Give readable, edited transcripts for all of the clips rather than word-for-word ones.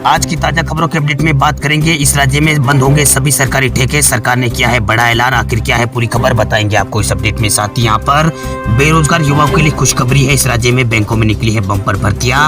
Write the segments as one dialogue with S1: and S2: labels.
S1: आज की ताजा खबरों के अपडेट में बात करेंगे। इस राज्य में बंद होंगे सभी सरकारी ठेके, सरकार ने किया है बड़ा ऐलान। आखिर क्या है पूरी खबर बताएंगे आपको इस अपडेट में। साथ ही यहाँ पर बेरोजगार युवाओं के लिए खुशखबरी है। इस राज्य में बैंकों में निकली है बम्पर भर्तियां।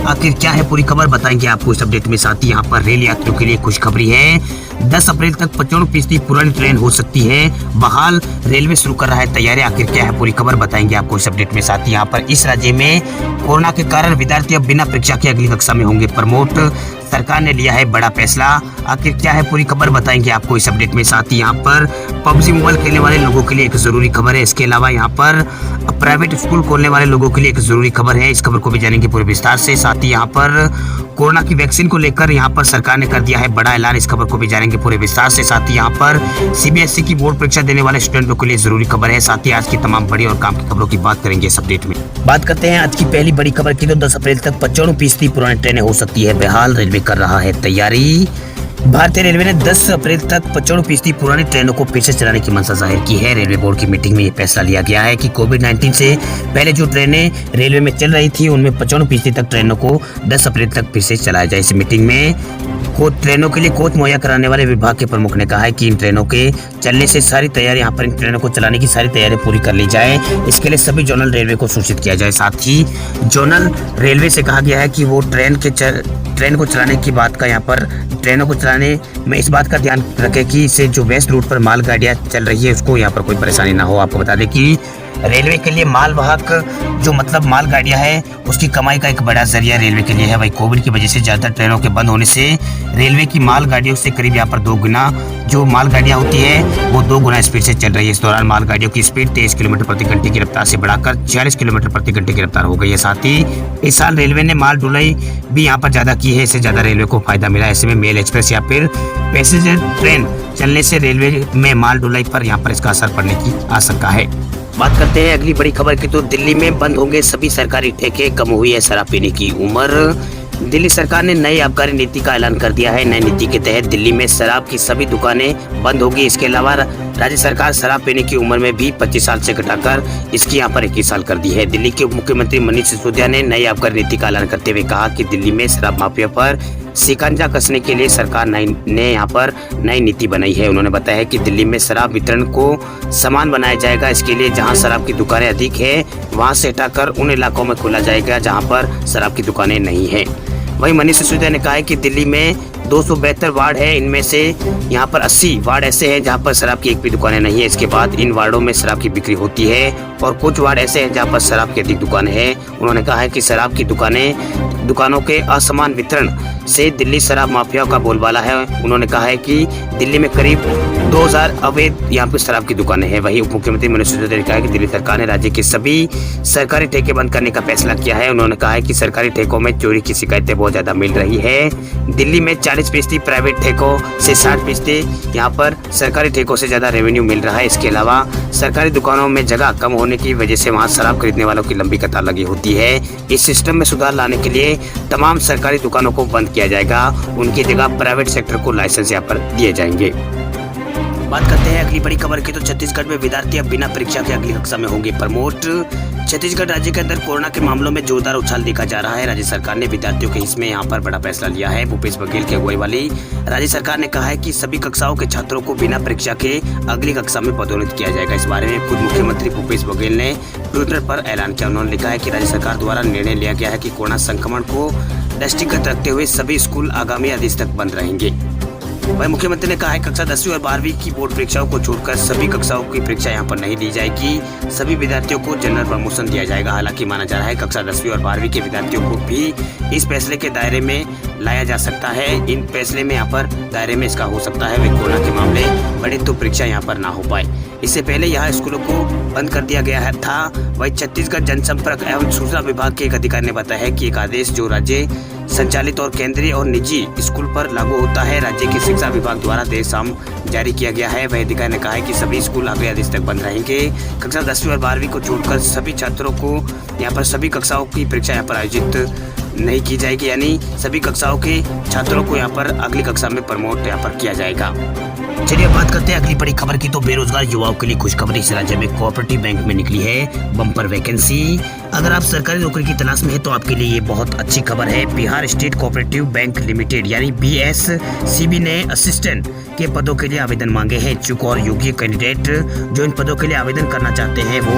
S1: आखिर क्या है पूरी खबर बताएंगे आपको इस अपडेट में। साथ ही यहाँ पर रेल यात्रियों के लिए खुशखबरी है। 10 अप्रैल तक 95% पुरानी ट्रेन हो सकती है बहाल, रेलवे शुरू कर रहा है तैयारी। आखिर क्या है पूरी खबर बताएंगे आपको इस अपडेट में। साथ ही यहाँ पर इस राज्य में कोरोना के कारण विद्यार्थी अब बिना परीक्षा के अगली कक्षा में होंगे प्रमोट, सरकार ने लिया है बड़ा फैसला। आखिर क्या है पूरी खबर बताएंगे आपको इस अपडेट में। साथ ही यहाँ पर पबजी मोबाइल खेलने वाले लोगों के लिए एक जरूरी खबर है। इसके अलावा यहाँ पर प्राइवेट स्कूल खोलने वाले लोगों के लिए एक जरूरी खबर है। इस खबर को भी जानेंगे पूरे विस्तार से। साथ ही यहाँ पर कोरोना की वैक्सीन को लेकर यहाँ पर सरकार ने कर दिया है बड़ा ऐलान। इस खबर को भी जानेंगे पूरे विस्तार से। साथ ही यहाँ पर सीबीएसई की बोर्ड परीक्षा देने वाले स्टूडेंटों के लिए जरूरी खबर है। साथ ही आज की तमाम बड़ी और काम की खबरों की बात करेंगे इस अपडेट में। बात करते हैं आज की पहली बड़ी खबर की। तो 10 अप्रैल तक 95% पुरानी ट्रेनें हो सकती है बहाल, रेलवे कर रहा है तैयारी। भारतीय रेलवे ने 10 अप्रैल तक 95% पुरानी ट्रेनों को फिर से चलाने की मंशा जाहिर की है। रेलवे बोर्ड की मीटिंग में ये फैसला लिया गया है कि कोविड-19 से पहले जो ट्रेनें रेलवे में चल रही थी उनमें 95% तक ट्रेनों को 10 अप्रैल तक फिर से चलाया जाए। इस मीटिंग में ट्रेनों के लिए कोच मुहैया कराने वाले विभाग के प्रमुख ने कहा है कि इन ट्रेनों के चलने से सारी तैयारी यहाँ पर इन ट्रेनों को चलाने की सारी तैयारी पूरी कर ली जाए। इसके लिए सभी जोनल रेलवे को सूचित किया जाए। साथ ही जोनल रेलवे से कहा गया है कि वो ट्रेन को चलाने की बात का यहाँ पर ट्रेनों को चलाने में इस बात का ध्यान रखें कि इससे जो वेस्ट रूट पर मालगाड़ियाँ चल रही है उसको यहाँ पर कोई परेशानी ना हो। आपको बता दें कि रेलवे के लिए मालवाहक जो मतलब मालगाड़ियां है उसकी कमाई का एक बड़ा जरिया रेलवे के लिए है। वही कोविड की वजह से ज्यादातर ट्रेनों के बंद होने से रेलवे की मालगाड़ियों से करीब यहाँ पर 2 गुना जो मालगाड़ियां होती है वो 2 गुना स्पीड से चल रही है। इस दौरान मालगाड़ियों की स्पीड 23 किलोमीटर प्रति घंटे की रफ्तार से बढ़ाकर 46 किलोमीटर प्रति घंटे की रफ्तार हो गई है। साथ ही इस साल रेलवे ने माल ढुलाई भी यहाँ पर ज्यादा की है। इससे ज्यादा रेलवे को फायदा मिला है। ऐसे में मेल एक्सप्रेस या फिर पैसेंजर ट्रेन चलने से रेलवे में माल ढुलाई पर यहाँ पर इसका असर पड़ने की आशंका है। बात करते हैं अगली बड़ी खबर की। तो दिल्ली में बंद होंगे सभी सरकारी ठेके, कम हुई है शराब पीने की उम्र। दिल्ली सरकार ने नई आबकारी नीति का ऐलान कर दिया है। नई नीति के तहत दिल्ली में शराब की सभी दुकानें बंद होगी। इसके अलावा राज्य सरकार शराब पीने की उम्र में भी 25 साल से घटाकर इसकी यहाँ पर 21 साल कर दी है। दिल्ली के उप मुख्यमंत्री मनीष सिसोदिया ने नई आबकारी नीति का ऐलान करते हुए कहा कि दिल्ली में शराब माफिया पर शिकंजा कसने के लिए सरकार ने यहाँ पर नई नीति बनाई है। उन्होंने बताया कि दिल्ली में शराब वितरण को समान बनाया जाएगा। इसके लिए जहां शराब की दुकानें अधिक है वहां से हटाकर उन इलाकों में खोला जाएगा जहां पर शराब की दुकानें नहीं है। वहीं मनीष सिसोदिया ने कहा है कि दिल्ली में 272 वार्ड है, इनमें से यहाँ पर 80 वार्ड ऐसे हैं जहाँ पर शराब की एक भी दुकानें नहीं है। इसके बाद इन वार्डों में शराब की बिक्री होती है और कुछ वार्ड ऐसे हैं जहाँ पर शराब की अधिक दुकानें हैं। उन्होंने कहा है कि शराब की दुकानों के असमान वितरण से दिल्ली शराब माफिया का बोलबाला है। उन्होंने कहा है कि दिल्ली में करीब 2000 अवैध यहाँ पे शराब की दुकानें हैं। वहीं उप मुख्यमंत्री मनीष सिसोदिया ने कहा है कि दिल्ली सरकार ने राज्य के सभी सरकारी ठेके बंद करने का फैसला किया है। उन्होंने कहा है कि सरकारी ठेकों में चोरी की शिकायतें बहुत ज्यादा मिल रही है। दिल्ली में 40% प्राइवेट ठेकों से 60% यहाँ पर सरकारी ठेकों से ज्यादा रेवेन्यू मिल रहा है। इसके अलावा सरकारी दुकानों में जगह कम होने की वजह से वहाँ शराब खरीदने वालों की लंबी कतार लगी होती है। इस सिस्टम में सुधार लाने के लिए तमाम सरकारी दुकानों को बंद किया जाएगा। उनकी जगह प्राइवेट सेक्टर को लाइसेंस यहाँ पर दिए जाएंगे। बात करते हैं अगली बड़ी खबर की। तो छत्तीसगढ़ में विद्यार्थी अब बिना परीक्षा के अगली कक्षा में होंगे प्रमोट। छत्तीसगढ़ राज्य के अंदर कोरोना के मामलों में जोरदार उछाल देखा जा रहा है। राज्य सरकार ने विद्यार्थियों के हित में यहाँ पर बड़ा फैसला लिया है। भूपेश बघेल की अगुवाई वाली राज्य सरकार ने कहा है कि सभी कक्षाओं के छात्रों को बिना परीक्षा के अगली कक्षा में पदोन्नत किया जाएगा। इस बारे में खुद मुख्यमंत्री भूपेश बघेल ने ट्विटर पर ऐलान किया। उन्होंने लिखा है कि राज्य सरकार द्वारा निर्णय लिया गया है कि कोरोना संक्रमण को दृष्टिगत रखते हुए सभी स्कूल आगामी आदेश तक बंद रहेंगे। वहीं मुख्यमंत्री ने कहा है कक्षा 10वीं और 12वीं की बोर्ड परीक्षाओं को छोड़कर सभी कक्षाओं की परीक्षा यहां पर नहीं ली जाएगी। सभी विद्यार्थियों को जनरल प्रमोशन दिया जाएगा। हालांकि माना जा रहा है कक्षा 10वीं और 12वीं के विद्यार्थियों को भी इस फैसले के दायरे में लाया जा सकता है। इन फैसले में यहाँ पर दायरे में इसका हो सकता है वे कोरोना के मामले बढ़े तो परीक्षा यहाँ पर ना हो पाए। इससे पहले यहाँ स्कूलों को बंद कर दिया गया था। वही छत्तीसगढ़ जनसंपर्क एवं सूचना विभाग के एक अधिकारी ने बताया है कि एक आदेश जो राज्य संचालित और केंद्रीय और निजी स्कूल पर लागू होता है राज्य के शिक्षा विभाग द्वारा देर शाम जारी किया गया है। वह अधिकारी ने कहा है कि सभी स्कूल अगले आदेश तक बंद रहेंगे। कक्षा 10वीं और 12वीं को छोड़कर सभी छात्रों को यहाँ पर सभी कक्षाओं की परीक्षा यहाँ पर आयोजित नहीं की जाएगी, यानी सभी कक्षाओं के छात्रों को यहाँ पर अगली कक्षा में प्रमोट यहाँ पर किया जाएगा। चलिए बात करते हैं अगली बड़ी खबर की। तो बेरोजगार युवाओं के लिए खुशखबरी। इस राज्य में कोऑपरेटिव बैंक में निकली है बम्पर वैकेंसी। अगर आप सरकारी नौकरी की तलाश में हैं तो आपके लिए ये बहुत अच्छी खबर है। Bihar state cooperative bank limited यानी BSCB ने असिस्टेंट के पदों के लिए आवेदन मांगे हैं। इच्छुक और योग्य कैंडिडेट जो इन पदों के लिए आवेदन करना चाहते हैं वो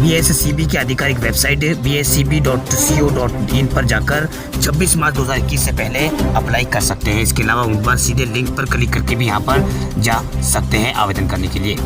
S1: BSCB की आधिकारिक वेबसाइट bscb.co.in पर जाकर 26 मार्च 2021 से पहले अप्लाई कर सकते हैं। इसके अलावा उम्मीदवार सीधे लिंक पर क्लिक करके भी यहाँ पर जा सकते हैं आवेदन करने के लिए।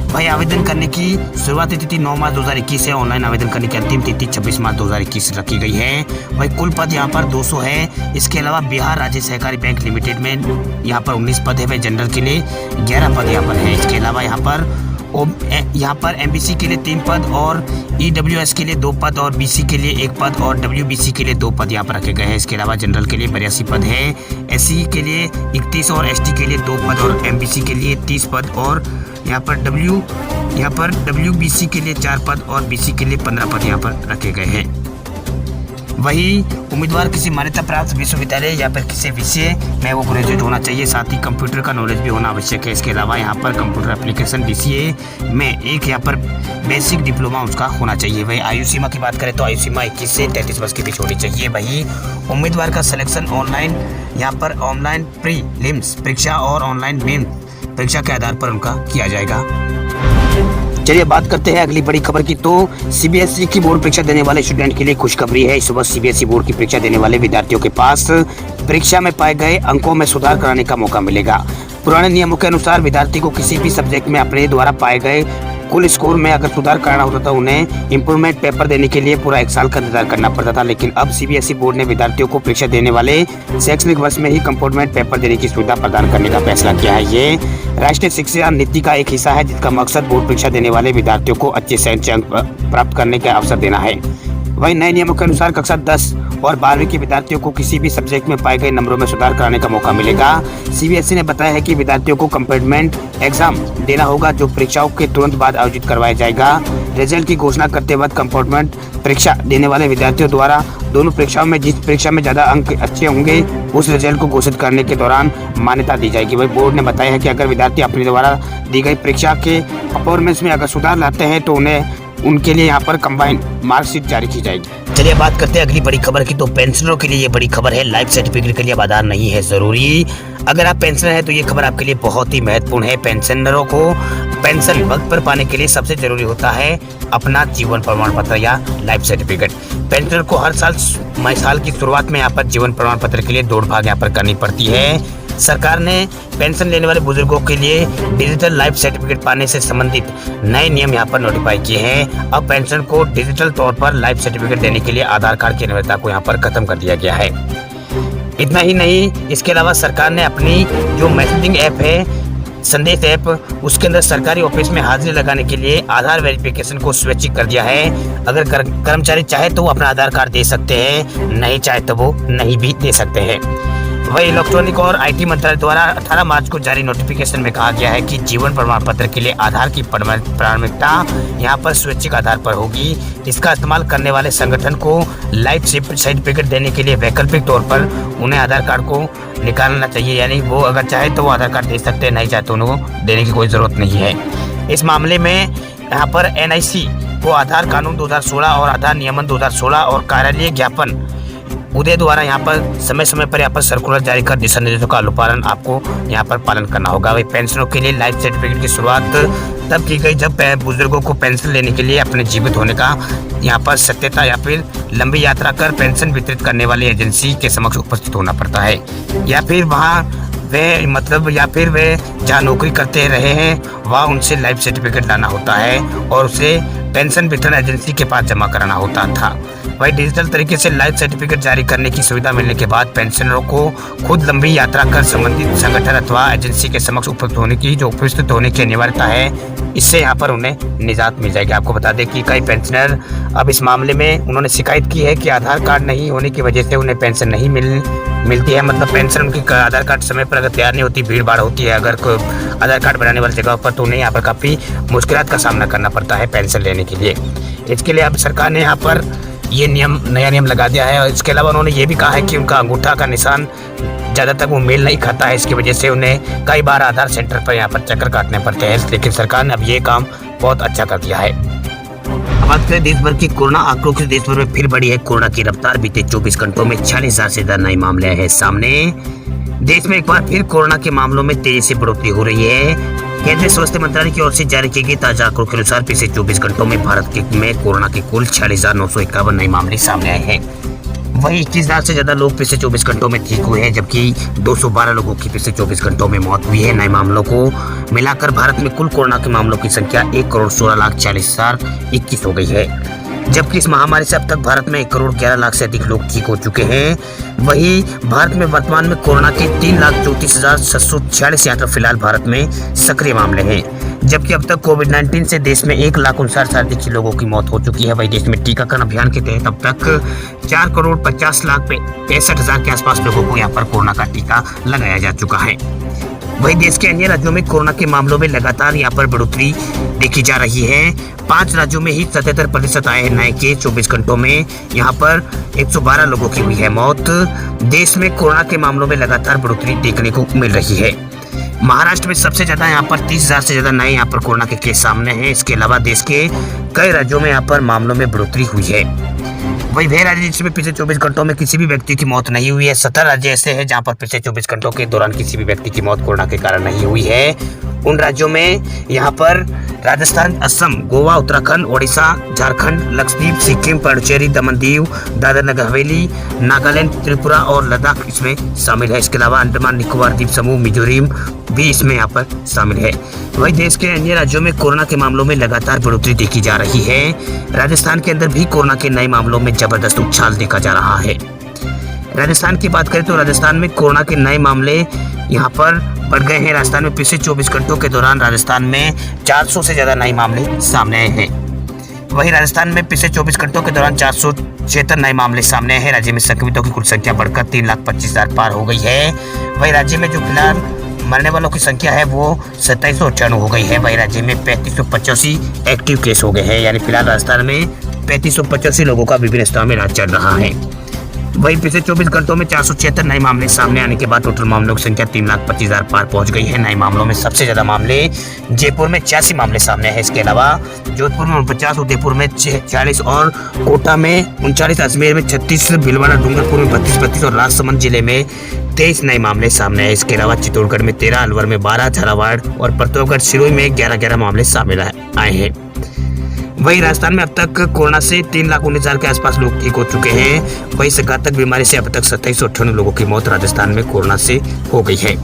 S1: भाई आवेदन करने की शुरुआती तिथि 9 मार्च 2021 है। ऑनलाइन आवेदन करने की अंतिम तिथि 26 मार्च 2021 रखी गई है। भाई कुल पद यहाँ पर 200 है। इसके अलावा बिहार राज्य सहकारी बैंक लिमिटेड में यहाँ पर 19 पद है। भाई जनरल के लिए 11 पद यहाँ पर है। इसके अलावा यहाँ पर MBC के लिए 3 पद और EWS के लिए 2 पद और BC के लिए 1 पद और WBC के लिए 2 पद यहाँ पर रखे गए हैं। इसके अलावा जनरल के लिए 82 पद है। SC के लिए 31 और ST के लिए 2 पद और MBC के लिए 30 पद और यहाँ पर WBC के लिए 4 पद और BC के लिए 15 पद यहाँ पर रखे गए हैं। वही उम्मीदवार किसी मान्यता प्राप्त विश्वविद्यालय या फिर किसी विषय में वो ग्रेजुएट होना चाहिए। साथ ही कंप्यूटर का नॉलेज भी होना आवश्यक है। इसके अलावा यहाँ पर कंप्यूटर एप्लीकेशन DCA में एक यहाँ पर बेसिक डिप्लोमा उसका होना चाहिए। वही आयु सीमा की बात करें तो आयु सीमा 21 से 33 वर्ष के बीच होनी चाहिए। वही उम्मीदवार का सिलेक्शन ऑनलाइन यहाँ पर ऑनलाइन प्रीलिम्स परीक्षा और ऑनलाइन मेन परीक्षा के आधार पर उनका किया जाएगा। चलिए बात करते हैं अगली बड़ी खबर की। तो CBSE की बोर्ड परीक्षा देने वाले स्टूडेंट के लिए खुशखबरी है। इस वक्त CBSE बोर्ड की परीक्षा देने वाले विद्यार्थियों के पास परीक्षा में पाए गए अंकों में सुधार कराने का मौका मिलेगा। पुराने नियमों के अनुसार विद्यार्थी को किसी भी सब्जेक्ट में अपने द्वारा पाए गए कुल स्कोर में अगर सुधार करना होता था उन्हें इम्प्रूवमेंट पेपर देने के लिए पूरा 1 साल का इंतजार करना पड़ता था। लेकिन अब CBSE बोर्ड ने विद्यार्थियों को परीक्षा देने वाले शैक्षणिक वर्ष में ही इम्प्रूवमेंट पेपर देने की सुविधा प्रदान करने का फैसला किया है। ये राष्ट्रीय शिक्षा नीति का एक हिस्सा है जिसका मकसद बोर्ड परीक्षा देने वाले विद्यार्थियों को अच्छे शैक्षणिक अंक प्राप्त करने का अवसर देना है। वहीं नए नियमों के अनुसार कक्षा 10 और 12वीं के विद्यार्थियों को किसी भी सब्जेक्ट में पाए गए नंबरों में सुधार कराने का मौका मिलेगा। CBSE ने बताया है कि विद्यार्थियों को कंपार्टमेंट एग्जाम देना होगा जो परीक्षाओं के तुरंत बाद आयोजित करवाया जाएगा। रिजल्ट की घोषणा करते वक्त कंपार्टमेंट परीक्षा देने वाले विद्यार्थियों द्वारा दोनों परीक्षाओं में जिस परीक्षा में ज्यादा अंक अच्छे होंगे उस रिजल्ट को घोषित करने के दौरान मान्यता दी जाएगी। वही बोर्ड ने बताया है कि अगर विद्यार्थी अपने द्वारा दी गई परीक्षा के परफॉर्मेंस में अगर सुधार लाते हैं तो उनके लिए यहाँ पर कंबाइंड मार्कशीट जारी की जाएगी। चलिए बात करते हैं अगली बड़ी खबर की। तो पेंशनरों के लिए ये बड़ी खबर है। लाइफ सर्टिफिकेट के लिए अब आधार नहीं है जरूरी। अगर आप पेंशनर हैं तो ये खबर आपके लिए बहुत ही महत्वपूर्ण है। पेंशनरों को पेंशन वक्त पर पाने के लिए सबसे जरूरी होता है अपना जीवन प्रमाण पत्र या लाइफ सर्टिफिकेट। पेंशनर को हर साल की शुरुआत में यहाँ पर जीवन प्रमाण पत्र के लिए दौड़ भाग यहाँ पर करनी पड़ती है। सरकार ने पेंशन लेने वाले बुजुर्गों के लिए डिजिटल लाइफ सर्टिफिकेट पाने से संबंधित नए नियम यहाँ पर नोटिफाई किए हैं। अब पेंशन को डिजिटल तौर पर लाइफ सर्टिफिकेट देने के लिए आधार कार्ड की अनिवार्यता को यहाँ पर खत्म कर दिया गया है। इतना ही नहीं, इसके अलावा सरकार ने अपनी जो मैसेजिंग ऐप है संदेश ऐप उसके अंदर सरकारी ऑफिस में हाजिरी लगाने के लिए आधार वेरिफिकेशन को स्वैच्छिक कर दिया है। अगर कर्मचारी चाहे तो वो अपना आधार कार्ड दे सकते हैं, नहीं चाहे तो वो नहीं भी दे सकते हैं। वही इलेक्ट्रॉनिक और IT मंत्रालय द्वारा 18 मार्च को जारी नोटिफिकेशन में कहा गया है कि जीवन प्रमाण पत्र के लिए आधार की प्राथमिकता यहाँ पर स्वैच्छिक आधार पर होगी। इसका इस्तेमाल करने वाले संगठन को लाइफ सर्टिफिकेट देने के लिए वैकल्पिक तौर पर उन्हें आधार कार्ड को निकालना चाहिए। यानी वो अगर चाहे तो वो आधार कार्ड दे सकते हैं, नहीं चाहे तो उन्हें देने की कोई ज़रूरत नहीं है। इस मामले में यहाँ पर NIC को आधार कानून 2016 और आधार नियमन 2016 और कार्यालय ज्ञापन उदय द्वारा यहाँ पर समय समय पर यहाँ पर सर्कुलर जारी कर दिशा निर्देशों का अनुपालन आपको यहाँ पर पालन करना होगा। वही पेंशनरों के लिए लाइफ सर्टिफिकेट की शुरुआत तब की गई जब बुजुर्गों को पेंशन लेने के लिए अपने जीवित होने का यहाँ पर सत्यता या फिर लंबी यात्रा कर पेंशन वितरित करने वाली एजेंसी के समक्ष उपस्थित होना पड़ता है, या फिर वे जहाँ नौकरी करते रहे हैं वहाँ उनसे लाइफ सर्टिफिकेट लाना होता है और उसे पेंशन वितरण एजेंसी के पास जमा कराना होता था। वही डिजिटल तरीके से लाइफ सर्टिफिकेट जारी करने की सुविधा मिलने के बाद पेंशनरों को खुद लंबी यात्रा कर संबंधित संगठन अथवा एजेंसी के समक्ष उपस्थित होने की अनिवार्यता है। इससे यहाँ पर उन्हें निजात मिल जाएगी। आपको बता दें कि कई पेंशनर अब इस मामले में उन्होंने शिकायत की है कि आधार कार्ड नहीं होने की वजह से उन्हें पेंशन नहीं मिलती है। मतलब पेंशन उनकी आधार कार्ड समय पर अगर तैयार नहीं होती, भीड़ भाड़ होती है अगर आधार कार्ड बनाने वाली जगह पर, तो उन्हें यहाँ पर काफ़ी मुश्किलात का सामना करना पड़ता है पेंशन लेने के लिए। इसके लिए अब सरकार ने यहाँ पर ये नया नियम लगा दिया है। और इसके अलावा उन्होंने ये भी कहा है कि उनका अंगूठा का निशान ज़्यादा तक वो मेल नहीं खाता है, इसकी वजह से उन्हें कई बार आधार सेंटर पर यहाँ पर चक्कर काटने पड़ते हैं। लेकिन सरकार ने अब ये काम बहुत अच्छा कर दिया है। बात करें देश भर की कोरोना आंकड़ों की, देश भर में फिर बढ़ी है कोरोना की रफ्तार। बीते 24 घंटों में 46,000 से ज्यादा नए मामले हैं सामने। देश में एक बार फिर कोरोना के मामलों में तेजी से बढ़ोतरी हो रही है। केंद्रीय स्वास्थ्य मंत्रालय की ओर से जारी की गई ताजा आंकड़ों के अनुसार पिछले 24 घंटों में भारत में कोरोना के कुल 46,951 नए मामले सामने आए हैं। वहीं 21,000 से ज्यादा लोग पिछले 24 घंटों में ठीक हुए हैं, जबकि 212 लोगों की पिछले 24 घंटों में मौत हुई है। नए मामलों को मिलाकर भारत में कुल कोरोना के मामलों की संख्या 1,16,40,021 हो गई है, जबकि इस महामारी से अब तक भारत में 1,11,00,000 से अधिक लोग ठीक हो चुके हैं। वहीं भारत में वर्तमान में कोरोना के 3,34,746 यहाँ तक फिलहाल भारत में सक्रिय मामले हैं, जबकि अब तक कोविड-19 से देश में 1,59,000 से अधिक लोगों की मौत हो चुकी है। वहीं देश में टीकाकरण अभियान के तहत अब तक 4,50,65,000 के आसपास लोगों को यहाँ पर कोरोना का टीका लगाया जा चुका है। वहीं देश के अन्य राज्यों में कोरोना के मामलों में लगातार यहाँ पर बढ़ोतरी देखी जा रही है। 5 राज्यों में ही 77% आए हैं नए केस। 24 घंटों में यहाँ पर 112 लोगों की हुई है मौत। देश में कोरोना के मामलों में लगातार बढ़ोतरी देखने को मिल रही है। महाराष्ट्र में सबसे ज्यादा यहाँ पर 30,000 से ज्यादा नए यहाँ पर कोरोना के केस सामने हैं। इसके अलावा देश के कई राज्यों में यहाँ पर मामलों में बढ़ोतरी हुई है। वहीं वह राज्य जिसमें पिछले 24 घंटों में किसी भी व्यक्ति की मौत नहीं हुई है। 17 राज्य ऐसे हैं जहां पर पिछले 24 घंटों के दौरान किसी भी व्यक्ति की मौत कोरोना के कारण नहीं हुई है। उन राज्यों में यहाँ पर राजस्थान, असम, गोवा, उत्तराखंड, ओडिशा, झारखंड, लक्षद्वीप, सिक्किम, पुडुचेरी, दमन दीव, दादर नगर हवेली, नागालैंड, त्रिपुरा और लद्दाख इसमें शामिल है। इसके अलावा अंडमान निकोबार द्वीप समूह, मिजोरम भी इसमें यहाँ पर शामिल है। वहीं देश के अन्य राज्यों में कोरोना के मामलों में लगातार बढ़ोतरी देखी जा रही है। राजस्थान के अंदर भी कोरोना के नए मामलों में जबरदस्त उछाल देखा जा रहा है। राजस्थान की बात करें तो राजस्थान में कोरोना के नए मामले यहाँ पर बढ़ गए हैं। राजस्थान में पिछले 24 घंटों के दौरान राजस्थान में 400 से ज्यादा नए मामले सामने आए हैं। वहीं राजस्थान में पिछले 24 घंटों के दौरान 476 नए मामले सामने आए हैं। राज्य में संक्रमितों की कुल संख्या बढ़कर 3,25,000 पार हो गई है। वहीं राज्य में जो फिलहाल मरने वालों की संख्या है वो 2798 हो गई है। वहीं राज्य में 3585 एक्टिव केस हो गए हैं, यानी फिलहाल राजस्थान में 3585 लोगों का विभिन्न स्थानों में इलाज चल रहा है। वहीं पिछले 24 घंटों में 476 नए मामले सामने आने के बाद टोटल मामलों की संख्या 3,25,000 पार पहुंच गई है। नए मामलों में सबसे ज्यादा मामले जयपुर में 86 मामले सामने हैं। इसके अलावा जोधपुर में 49, उदयपुर में 46 और कोटा में 39, अजमेर में 36, भीलवाड़ा, डूंगरपुर में 32 और राजसमंद जिले में 23 नए मामले सामने आए। इसके अलावा चित्तौड़गढ़ में 13, अलवर में 12, झालावाड़ और प्रतापगढ़ सिरोही में 11 मामले सामने आए हैं। वहीं राजस्थान में अब तक कोरोना से 3,19,000 के आसपास लोग ठीक हो चुके हैं। वहीं इस घातक बीमारी से अब तक 2798 लोगों की मौत राजस्थान में कोरोना से हो गई है।